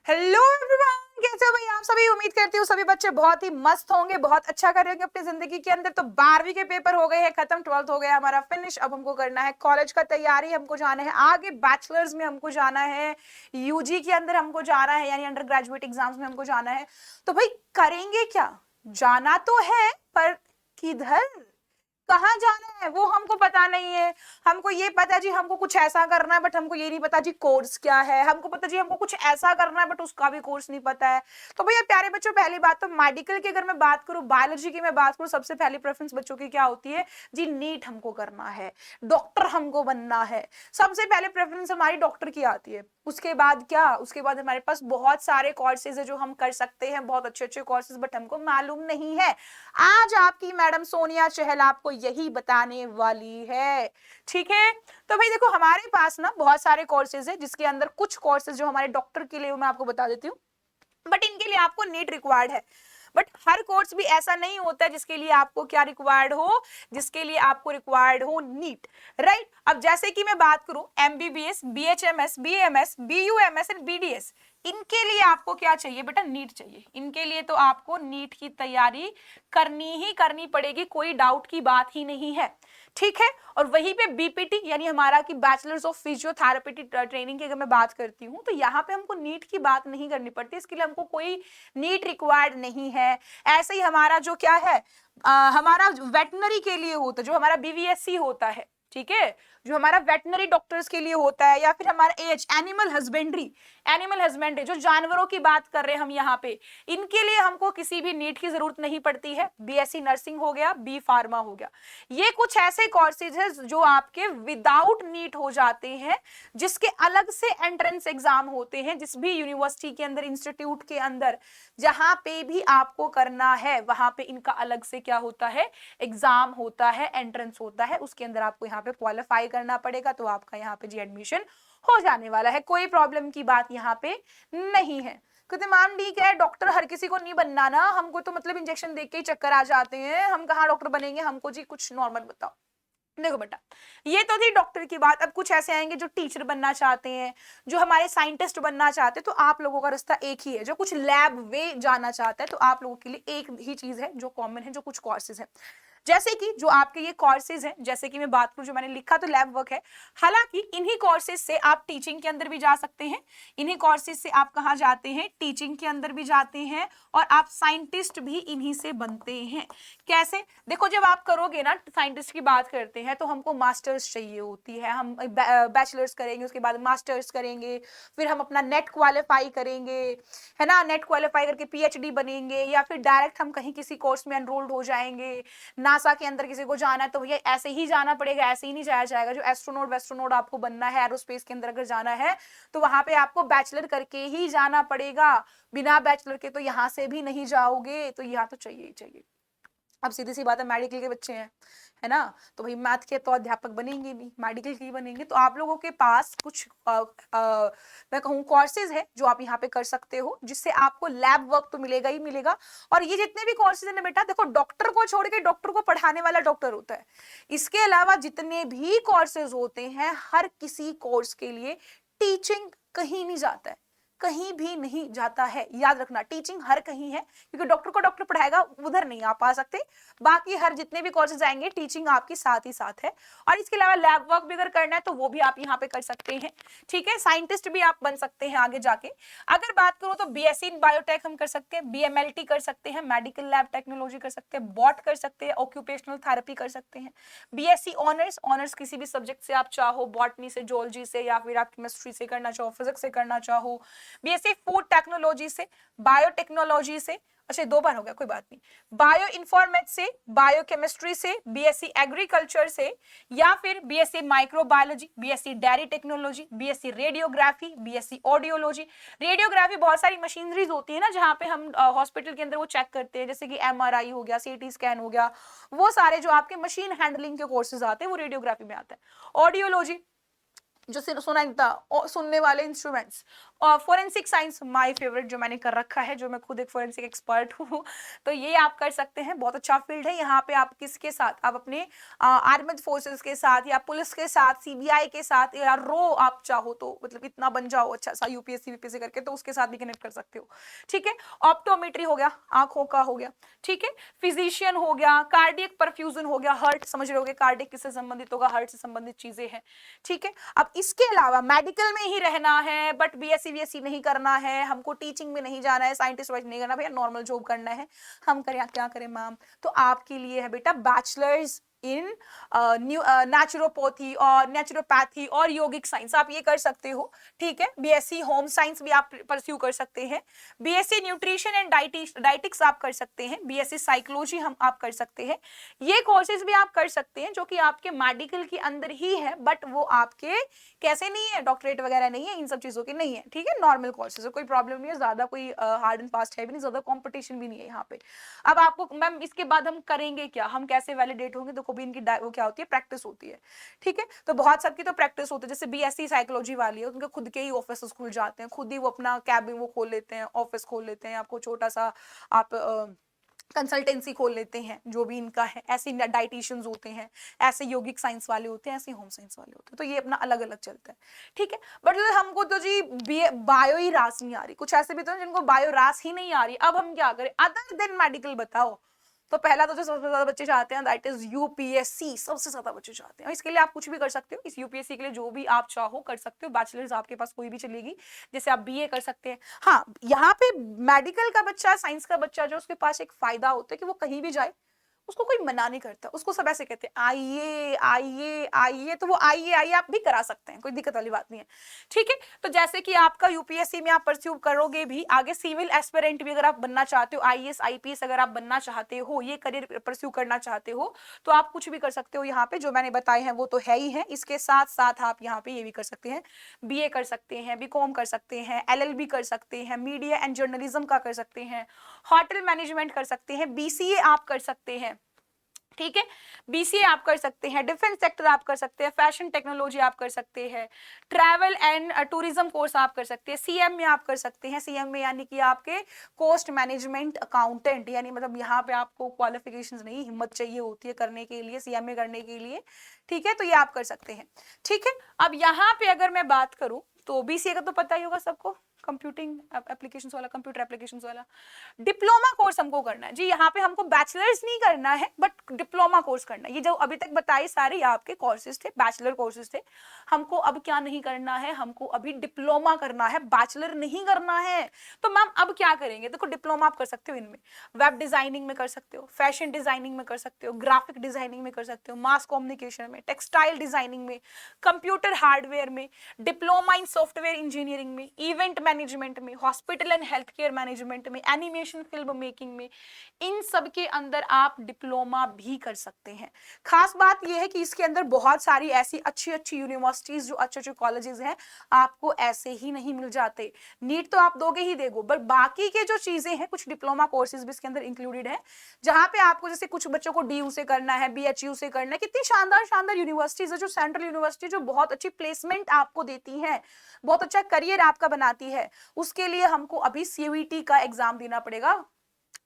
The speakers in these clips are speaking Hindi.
हेलो एवरीवन, कैसे हो भाई आप सभी। उम्मीद करती हूँ सभी बच्चे बहुत ही मस्त होंगे, बहुत अच्छा कर रहे होंगे अपनी जिंदगी के अंदर। तो 12वीं के पेपर हो गए हैं खत्म, 12th हो गया हमारा फिनिश। अब हमको करना है कॉलेज का तैयारी, हमको जाना है आगे बैचलर्स में, हमको जाना है यूजी के अंदर, हमको जाना है यानी अंडर ग्रेजुएट एग्जाम्स में हमको जाना है। तो भाई करेंगे क्या, जाना तो है पर किधर, कहाँ जाना है वो हमको पता नहीं है। हमको ये पता जी हमको कुछ ऐसा करना है, बट हमको ये नहीं पता जी कोर्स क्या है। हमको पता जी हमको कुछ ऐसा करना है, बट उसका भी कोर्स नहीं पता है। तो भैया प्यारे बच्चों, पहली बात तो मेडिकल की अगर मैं बात करूं, बायोलॉजी की मैं बात करूं, सबसे पहली प्रेफरेंस बच्चों की क्या होती है जी, नीट हमको करना है, डॉक्टर हमको बनना है। सबसे पहले प्रेफरेंस हमारी डॉक्टर की आती है। उसके बाद क्या, उसके बाद हमारे पास बहुत सारे कोर्सेज है जो हम कर सकते हैं, बहुत अच्छे अच्छे कोर्सेज, बट हमको मालूम नहीं है। आज आपकी मैडम सोनिया चहल आपको यही बताने वाली है, ठीक है। तो भाई देखो, हमारे पास ना बहुत सारे कोर्सेज है, जिसके अंदर कुछ कोर्सेज जो हमारे डॉक्टर के लिए मैं आपको बता देती हूँ, बट इनके लिए आपको नीट रिक्वायर्ड है। बट हर कोर्स भी ऐसा नहीं होता है जिसके लिए आपको क्या रिक्वायर्ड हो, जिसके लिए आपको रिक्वायर्ड हो नीट, राइट। अब जैसे कि मैं बात करूं MBBS, BHMS, BMS, BUMS and BDS, इनके लिए आपको क्या चाहिए बेटा, नीट चाहिए। इनके लिए तो आपको नीट की तैयारी करनी ही करनी पड़ेगी, कोई डाउट की बात ही नहीं है, ठीक है। और वहीं पे बीपीटी यानी हमारा की बैचलर्स ऑफ फिजियोथेरेपी ट्रेनिंग की अगर मैं बात करती हूँ, तो यहाँ पे हमको नीट की बात नहीं करनी पड़ती, इसके लिए हमको कोई नीट रिक्वायर्ड नहीं है। ऐसे ही हमारा जो क्या है, हमारा वेटनरी के लिए होता है, जो हमारा बीवीएससी होता है, ठीक है, जो हमारा वेटनरी डॉक्टर्स के लिए होता है, या फिर हमारा H animal husbandry, animal husbandry जो जानवरों की बात कर रहे हैं हम यहाँ पे, इनके लिए हमको किसी भी नीट की जरूरत नहीं पड़ती है। बीएससी नर्सिंग हो गया, बी फार्मा हो गया, ये कुछ ऐसे कोर्सेज है जो आपके विदाउट नीट हो जाते हैं, जिसके अलग से एंट्रेंस एग्जाम होते हैं। जिस भी यूनिवर्सिटी के अंदर, इंस्टीट्यूट के अंदर जहां पे भी आपको करना है, वहां पे इनका अलग से क्या होता है, एग्जाम होता है, एंट्रेंस होता है, उसके अंदर आपको यहाँ पे क्वालिफाई करना पड़ेगा, तो आपका यहाँ पे जी एडमिशन हो जाने वाला है। कोई प्रॉब्लम की बात यहाँ पे नहीं है। कहते मैम ठीक है, डॉक्टर हर किसी को नहीं बनना ना, हमको तो मतलब इंजेक्शन देख के ही चक्कर आ जाते हैं, हम कहाँ डॉक्टर बनेंगे, हमको जी कुछ नॉर्मल बताओ। देखो बेटा, ये तो थी डॉक्टर की बात। अब कुछ ऐसे आएंगे जो टीचर बनना चाहते हैं, जो हमारे साइंटिस्ट बनना चाहते हैं, तो आप लोगों का रास्ता एक ही है। जो कुछ लैब वे जाना चाहता है, तो आप लोगों के लिए एक ही चीज है जो कॉमन है, जो कुछ कोर्सेज है, जैसे कि जो आपके ये कोर्सेज हैं, जैसे कि मैं बात करूं, जो मैंने लिखा तो लैब वर्क है। हालांकि इन्हीं कोर्सेज से आप टीचिंग के अंदर भी जा सकते हैं, इन्हीं कोर्सेज से आप कहाँ जाते हैं, टीचिंग के अंदर भी जाते हैं, और आप साइंटिस्ट भी इन्हीं से बनते हैं। कैसे, देखो जब आप करोगे ना, साइंटिस्ट की बात करते हैं, तो हमको मास्टर्स चाहिए होती है, हम बैचलर्स करेंगे, उसके बाद मास्टर्स करेंगे, फिर हम अपना नेट क्वालिफाई करेंगे, है ना, नेट क्वालिफाई करके पीएचडी बनेंगे, या फिर डायरेक्ट हम कहीं किसी कोर्स में एनरोल्ड हो जाएंगे। नासा के अंदर किसी को जाना है तो भैया ऐसे ही जाना पड़ेगा, ऐसे ही नहीं जाया जाएगा। जो एस्ट्रोनॉट वेस्ट्रोनॉट आपको बनना है, एरोस्पेस के अंदर अगर जाना है, तो वहां पे आपको बैचलर करके ही जाना पड़ेगा, बिना बैचलर के तो यहाँ से भी नहीं जाओगे, तो यहाँ तो चाहिए ही चाहिए। अब सीधी सी बात है, मेडिकल के बच्चे हैं, है ना, तो भाई मैथ के तो अध्यापक बनेंगे नहीं, मेडिकल के ही बनेंगे। तो आप लोगों के पास कुछ मैं कहूँ कोर्सेज है जो आप यहाँ पे कर सकते हो, जिससे आपको लैब वर्क तो मिलेगा ही मिलेगा। और ये जितने भी कोर्सेज है ना बेटा, देखो डॉक्टर को छोड़ के, डॉक्टर को पढ़ाने वाला डॉक्टर होता है, इसके अलावा जितने भी कोर्सेज होते हैं, हर किसी कोर्स के लिए टीचिंग कहीं नहीं जाता है, कहीं भी नहीं जाता है। याद रखना, टीचिंग हर कहीं है, क्योंकि डॉक्टर को डॉक्टर पढ़ाएगा, उधर नहीं आप आ सकते। बाकी हर जितने भी कोर्सेज आएंगे, टीचिंग आपके साथ ही साथ है। और इसके अलावा लैब वर्क भी अगर करना है, तो वो भी आप यहाँ पे कर सकते हैं, ठीक है। साइंटिस्ट भी आप बन सकते हैं आगे जाके। अगर बात करो तो बीएससी इन बायोटेक हम कर सकते हैं, बीएमएलटी कर सकते हैं, मेडिकल लैब टेक्नोलॉजी कर सकते हैं, बॉट कर सकते हैं, ऑक्यूपेशनल थेरेपी कर सकते हैं, बीएससी ऑनर्स, ऑनर्स किसी भी सब्जेक्ट से आप चाहो, बॉटनी से, जोलॉजी से, या फिर आप केमिस्ट्री से करना चाहो, फिजिक्स से करना चाहो, बीएससी फूड टेक्नोलॉजी से, बायोटेक्नोलॉजी से, अच्छा 2 बार हो गया, कोई बात नहीं, बायो इन्फॉर्मेटिक्स से, बायोकेमिस्ट्री से, बीएससी एग्रीकल्चर से, या फिर BSc microbiology, BSc dairy technology, BSc radiography, BSc audiology. Radiography बहुत सारी मशीनरीज होती है ना, जहां पे हम हॉस्पिटल के अंदर वो चेक करते हैं, जैसे कि एमआरआई हो गया, सीटी स्कैन हो गया, वो सारे जो आपके मशीन हैंडलिंग के कोर्सेज आते हैं, वो रेडियोग्राफी में आता है। ऑडियोलॉजी जो सुनाई देता, सुनने वाले इंस्ट्रूमेंट्स, और फोरेंसिक साइंस माय फेवरेट, जो मैंने कर रखा है, जो मैं खुद एक फोरेंसिक एक्सपर्ट हूँ, तो ये आप कर सकते हैं, बहुत अच्छा फील्ड है। यहाँ पे आप किसके साथ, आप अपने आर्मड फोर्सेस के साथ या पुलिस के साथ, सीबीआई के साथ, या रो आप चाहो तो मतलब इतना बन जाओ अच्छा सा यूपीएससी वीपीएससी करके, तो उसके साथ भी कनेक्ट कर सकते हो। ठीक है, ऑप्टोमेट्री हो गया, आंखों का हो गया। ठीक है, फिजिशियन हो गया, कार्डियक परफ्यूजन हो गया, हार्ट समझ रहे होगे, कार्डियक किससे संबंधित होगा, हार्ट से संबंधित चीजें हैं। ठीक है, अब इसके अलावा मेडिकल में ही रहना है, बट बीएससी बीएससी नहीं करना है, हमको टीचिंग में नहीं जाना है, साइंटिस्ट वाइज नहीं करना, भैया नॉर्मल जॉब करना है, हम करें क्या करें मैम, तो आपके लिए है बेटा बैचलर्स इन नेचुरोपैथी और नेचुरोपैथी और योगिक साइंस, आप ये कर सकते हो। ठीक है, बीएससी होम साइंस भी आप परस्यू कर सकते हैं, बीएससी न्यूट्रिशन एंड डाइटिक्स आप कर सकते हैं, बीएससी साइकोलॉजी हम आप कर सकते हैं। ये कोर्सेज भी आप कर सकते हैं जो कि आपके मेडिकल के अंदर ही है, बट वो आपके कैसे नहीं है, डॉक्टरेट वगैरह नहीं है, इन सब चीजों के नहीं है। ठीक है, नॉर्मल कोर्सेज है, कोई प्रॉब्लम नहीं है, ज्यादा कोई हार्ड एंड फास्ट है भी नहीं, ज्यादा कॉम्पिटिशन भी नहीं है यहाँ पे। अब आपको मैम इसके बाद हम करेंगे क्या, हम कैसे वैलिडेट होंगे, तो भी इनकी वो क्या होती है, प्रैक्टिस होती है। ठीक है, तो बहुत सबकी तो प्रैक्टिस होती है, जैसे बीएससी साइकोलॉजी वाली है, उनके खुद के ही ऑफिस खुल जाते हैं, खुद ही वो अपना कैबिन वो खोल लेते हैं, ऑफिस खोल लेते हैं, आपको छोटा सा आप कंसल्टेंसी खोल लेते हैं, जो भी इनका है, ऐसे डाइटिशियंस होते हैं, ऐसे योगिक साइंस वाले होते हैं, ऐसे होम साइंस वाले होते हैं, तो ये अपना अलग अलग चलता है। ठीक है, बट हमको तो जी बायो ही रास नहीं आ रही, कुछ ऐसे भी तो जिनको बायो रास ही नहीं आ रही, अब हम क्या करें अदर देन मेडिकल, बताओ। तो पहला तो जो सबसे ज्यादा बच्चे चाहते हैं दैट इज यूपीएससी, सबसे ज्यादा बच्चे चाहते हैं, इसके लिए आप कुछ भी कर सकते हो, इस यूपीएससी के लिए जो भी आप चाहो कर सकते हो, बैचलर्स आपके पास कोई भी चलेगी, जैसे आप बीए कर सकते हैं। हाँ, यहाँ पे मेडिकल का बच्चा, साइंस का बच्चा जो, उसके पास एक फायदा होता है कि वो कहीं भी जाए, उसको कोई मना नहीं करता, उसको सब ऐसे कहते हैं आइए आइए आइए, तो वो आइए आइए आप भी करा सकते हैं, कोई दिक्कत वाली बात नहीं है। ठीक है, तो जैसे कि आपका यूपीएससी में आप परस्यू करोगे भी, आगे सिविल एस्पिरेंट भी अगर आप बनना चाहते हो, आईएएस आईपीएस अगर आप बनना चाहते हो, ये करियर परस्यू करना चाहते हो, तो आप कुछ भी कर सकते हो। यहाँ पे जो मैंने बताए हैं वो तो है ही है, इसके साथ साथ आप यहाँ पे ये भी कर सकते हैं, बीए कर सकते हैं, बीकॉम कर सकते हैं, एलएलबी कर सकते हैं, मीडिया एंड जर्नलिज्म का कर सकते हैं, होटल मैनेजमेंट कर सकते हैं, बीसीए आप कर सकते हैं। ठीक है, बीसीए आप कर सकते हैं, डिफेंस सेक्टर आप कर सकते हैं, फैशन टेक्नोलॉजी आप कर सकते हैं, ट्रैवल एंड टूरिज्म कोर्स आप कर सकते हैं, सीएम में आप कर सकते हैं, सीएम में यानी कि आपके कोस्ट मैनेजमेंट अकाउंटेंट, यानी मतलब यहाँ पे आपको क्वालिफिकेशंस नहीं, हिम्मत चाहिए होती है करने के लिए, सीएम में करने के लिए। ठीक है, तो ये आप कर सकते हैं। ठीक है, अब यहाँ पे अगर मैं बात करूं तो बीसीए का तो पता ही होगा सबको, कंप्यूटिंग एप्लीकेशंस वाला, कंप्यूटर एप्लीकेशंस वाला। डिप्लोमा कोर्स हमको करना है जी, यहाँ पे हमको बैचलर्स नहीं करना है, बट डिप्लोमा कोर्स करना है। ये जो अभी तक बताए सारे आपके कोर्सेज थे, बैचलर कोर्सेज थे, हमको अब क्या नहीं करना है, हमको अभी डिप्लोमा करना है, बैचलर नहीं करना है। तो मैम अब क्या करेंगे, देखो डिप्लोमा आप कर सकते हो इनमें, वेब डिजाइनिंग में कर सकते हो, फैशन डिजाइनिंग में कर सकते हो, ग्राफिक डिजाइनिंग में कर सकते हो, मास कम्युनिकेशन में, टेक्सटाइल डिजाइनिंग में, कंप्यूटर हार्डवेयर में, डिप्लोमा इन सॉफ्टवेयर इंजीनियरिंग में, इवेंट मैनेजमेंट में, hospital and health care management में, एनिमेशन फिल्म मेकिंग में, इन सब के अंदर आप डिप्लोमा भी कर सकते हैं। खास बात यह है कि इसके अंदर बहुत सारी ऐसी अच्छी अच्छी यूनिवर्सिटीज, जो अच्छे अच्छे कॉलेजेस हैं, आपको ऐसे ही नहीं मिल जाते। नीट तो आप दोगे ही देगो, बट बाकी के जो चीजें हैं, कुछ डिप्लोमा कोर्सेज भी इसके अंदर इंक्लूडेड है, जहां पे आपको जैसे कुछ बच्चों को डीयू से करना है, बीएचयू से करना है, कितनी शानदार शानदार यूनिवर्सिटीज है, जो सेंट्रल यूनिवर्सिटी जो बहुत अच्छी प्लेसमेंट आपको देती है, बहुत अच्छा करियर आपका बनाती है। उसके लिए हमको अभी सीयूईटी का एग्जाम देना पड़ेगा।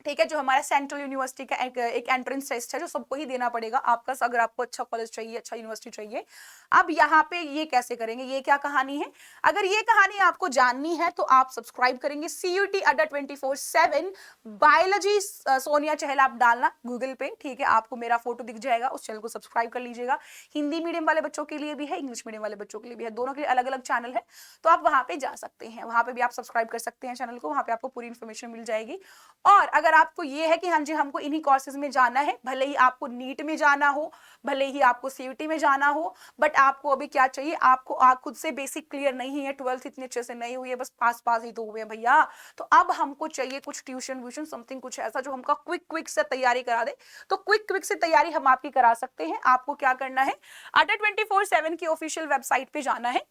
ठीक है, जो हमारा सेंट्रल यूनिवर्सिटी का एक एंट्रेंस टेस्ट है, जो सबको ही देना पड़ेगा आपका, अगर आपको अच्छा कॉलेज चाहिए, अच्छा यूनिवर्सिटी चाहिए। अब यहाँ पे ये कैसे करेंगे, ये क्या कहानी है, अगर ये कहानी आपको जाननी है तो आप सब्सक्राइब करेंगे सीयूटी अड्डा 24/7 बायोलॉजी, सोनिया चहल आप डालना गूगल पे। ठीक है, आपको मेरा फोटो दिख जाएगा, उस चैनल को सब्सक्राइब कर लीजिएगा। हिंदी मीडियम वाले बच्चों के लिए भी है, इंग्लिश मीडियम वाले बच्चों के लिए भी है, दोनों के लिए अलग अलग चैनल है, तो आप वहां पे जा सकते हैं, वहां पे भी आप सब्सक्राइब कर सकते हैं चैनल को, वहां पे आपको पूरी इन्फॉर्मेशन मिल जाएगी। और अगर आपको ये है कि हाँ जी हमको इन्हीं कोर्सेज में जाना है, भले ही आपको नीट में जाना हो, भले ही आपको सीयूटी में जाना हो, बट आपको अभी क्या चाहिए, आपको खुद से बेसिक क्लियर नहीं है, 12th इतने अच्छे से नहीं हुई है, बस पास ही तो हुए हैं भैया, तो अब हमको चाहिए कुछ ट्यूशन व्यूशन समथिंग, कुछ ऐसा जो हमका क्विक से तैयारी करा दे। तो क्विक से तैयारी हम आपकी करा सकते हैं। आपको क्या करना है, अड्डा 24/7 की ऑफिशियल वेबसाइट पे जाना है।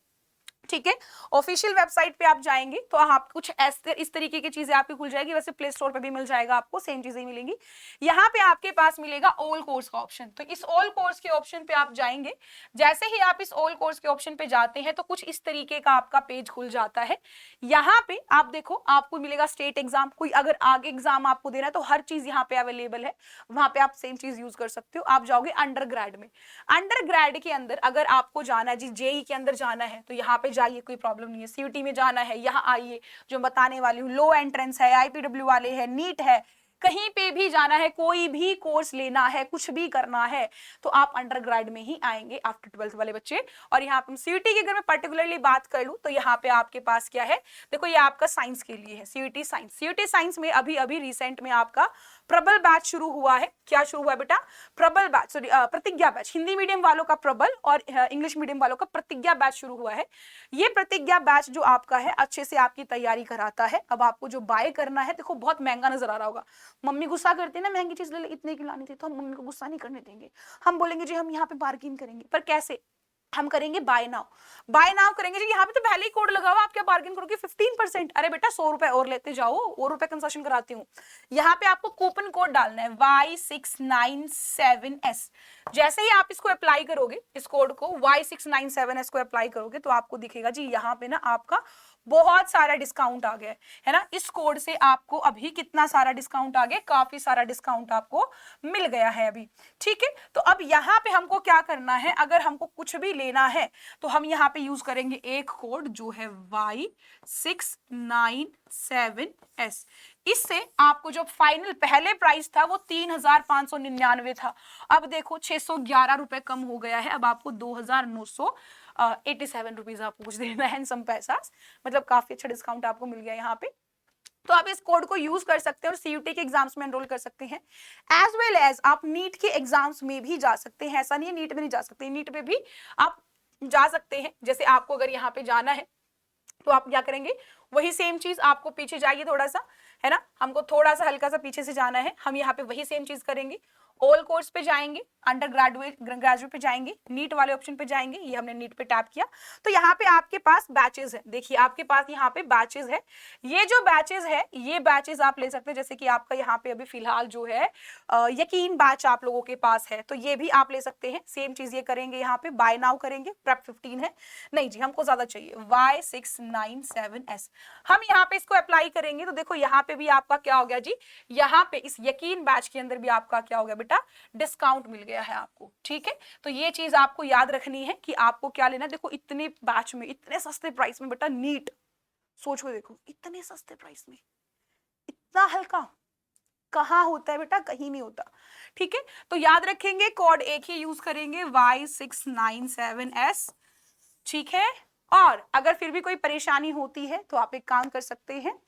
ठीक है। ऑफिशियल वेबसाइट पे आप जाएंगे तो आप कुछ इस तरीके की चीजें आपकी खुल जाएगी। वैसे प्ले स्टोर पे भी मिल जाएगा, आपको सेम चीजें ही मिलेंगी। यहाँ पे आपके पास मिलेगा ऑल कोर्स का ऑप्शन। तो इस ऑल कोर्स के ऑप्शन पे आप जाएंगे। जैसे ही आप इस ऑल कोर्स के ऑप्शन पे जाते हैं तो कुछ इस तरीके का आपका पेज खुल जाता है। यहाँ पे आप देखो, आपको मिलेगा स्टेट एग्जाम, कोई अगर आगे एग्जाम आपको देना है तो हर चीज यहाँ पे अवेलेबल है। वहां पे आप सेम चीज यूज कर सकते हो। आप जाओगे अंडर ग्रेड में, अंडर ग्रेड के अंदर अगर आपको जाना है जी, जेई के अंदर जाना है तो यहाँ पे जाइए, कोई प्रॉब्लम नहीं है। सीयूटी में जाना है, यहाँ आइए, जो बताने वाली हूँ, लो एंट्रेंस है, आईपीडब्ल्यू वाले है, नीट है, कहीं पे भी जाना है, कोई भी कोर्स लेना है, कुछ भी करना है तो आप अंडर ग्रेड में ही आएंगे आफ्टर 12th वाले बच्चे। और यहाँ पे सीयूटी की अगर मैं पर्टिकुलरली बात कर लूं तो यहाँ पे आपके पास क्या है, देखो ये आपका साइंस के लिए है, सीयूटी साइंस। सीयूटी साइंस में अभी अभी रिसेंट में आपका प्रबल बैच शुरू हुआ है। क्या शुरू हुआ है बेटा? प्रबल बैच, सॉरी प्रतिज्ञा बैच। हिंदी मीडियम वालों का प्रबल और इंग्लिश मीडियम वालों का प्रतिज्ञा बैच शुरू हुआ है। ये प्रतिज्ञा बैच जो आपका है अच्छे से आपकी तैयारी कराता है। अब आपको जो बाय करना है, देखो बहुत महंगा नजर आ रहा होगा, मम्मी गुस्सा करती है ना, महंगी चीज ले ले, इतने की लानी थी, तो हम मम्मी को गुस्सा नहीं करने देंगे। हम बोलेंगे जी हम यहाँ पे बार्गेन करेंगे, पर कैसे? हम करेंगे बाय नाउ। बाय नाउ करेंगे जी, यहाँ पे तो पहले ही कोड लगा हुआ, आप क्या बार्गेन करोगे? 15%। अरे बेटा 100 रुपए और लेते जाओ, और रुपए कंसेशन कराती हूँ। यहाँ पे आपको कूपन कोड डालना है Y697S। जैसे ही आप इसको अप्लाई करोगे, इस कोड को Y697S को अप्लाई करोगे तो आपको दिखेगा जी यहाँ पे ना आपका बहुत सारा डिस्काउंट आ गया है ना। इस कोड से आपको अभी कितना सारा डिस्काउंट आ गया, काफी सारा डिस्काउंट आपको मिल गया है अभी। ठीक है, तो अब यहाँ पे हमको क्या करना है, अगर हमको कुछ भी लेना है तो हम यहाँ पे यूज करेंगे एक कोड जो है Y697S। इससे आपको जो फाइनल पहले प्राइस था वो 3599 था, अब देखो 611 रुपए कम हो गया है। अब आपको 2987 रुपीज आपको कुछ देना है, सम पैसा, मतलब काफी अच्छा डिस्काउंट आपको मिल गया यहाँ पे। तो आप इस कोड को यूज कर सकते हैं और सीयूटी के एग्जाम्स में एनरोल कर सकते हैं। एज वेल एज आप नीट के एग्जाम्स में भी जा सकते हैं। ऐसा नहीं है नीट में नहीं जा सकते, नीट में भी आप जा सकते हैं। जैसे आपको अगर यहाँ पे जाना है तो आप क्या करेंगे, वही सेम चीज, आपको पीछे जाइए थोड़ा सा, है ना, हमको थोड़ा सा हल्का सा पीछे से जाना है। हम यहाँ पे वही सेम चीज करेंगे, ऑल कोर्स पे जाएंगे, अंडर ग्रेजुएट पे जाएंगे, नीट वाले ऑप्शन पे जाएंगे। ये हमने नीट पे टैप किया तो यहाँ पे आपके पास बैचेस है। देखिए आपके पास यहाँ पे बैचेस है। ये जो बैचेस है, ये बैचेस आप ले सकते हैं। जैसे कि आपका यहाँ पे अभी फिलहाल जो है यकीन बैच आप लोगों के पास है, तो ये भी आप ले सकते हैं। सेम चीज ये करेंगे, यहाँ पे बाय नाउ करेंगे, प्रेप 15 है, नहीं जी हमको ज्यादा चाहिए, Y697S। हम यहाँ पे इसको अप्लाई करेंगे तो देखो यहाँ पे भी आपका क्या हो गया जी, यहाँ पे इस यकीन बैच के अंदर भी आपका क्या हो गया बेटा, डिस्काउंट मिल गया है आपको। ठीक है, तो ये चीज आपको याद रखनी है कि आपको क्या लेना है। देखो इतने बैच में, इतने सस्ते प्राइस में बेटा, नीट सोचो, देखो इतने सस्ते प्राइस में इतना हल्का कहाँ होता है बेटा, कहीं नहीं होता। ठीक है, तो याद रखेंगे कोड एक ही यूज करेंगे, Y697S। ठीक है, और अगर फिर भी कोई परेशानी होती है तो आप एक काम कर सकते हैं,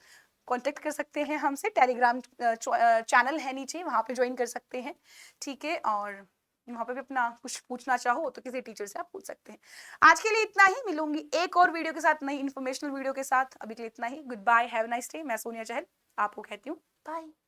कांटेक्ट कर सकते हैं हमसे। टेलीग्राम चैनल है नीचे, वहां पे ज्वाइन कर सकते हैं। ठीक है, और वहां पे भी अपना कुछ पूछना चाहो तो किसी टीचर से आप पूछ सकते हैं। आज के लिए इतना ही, मिलूंगी एक और वीडियो के साथ, नई इन्फॉर्मेशनल वीडियो के साथ। अभी के लिए इतना ही, good bye, have a nice day. मैं सोनिया चहल आपको कहती हूँ बाय।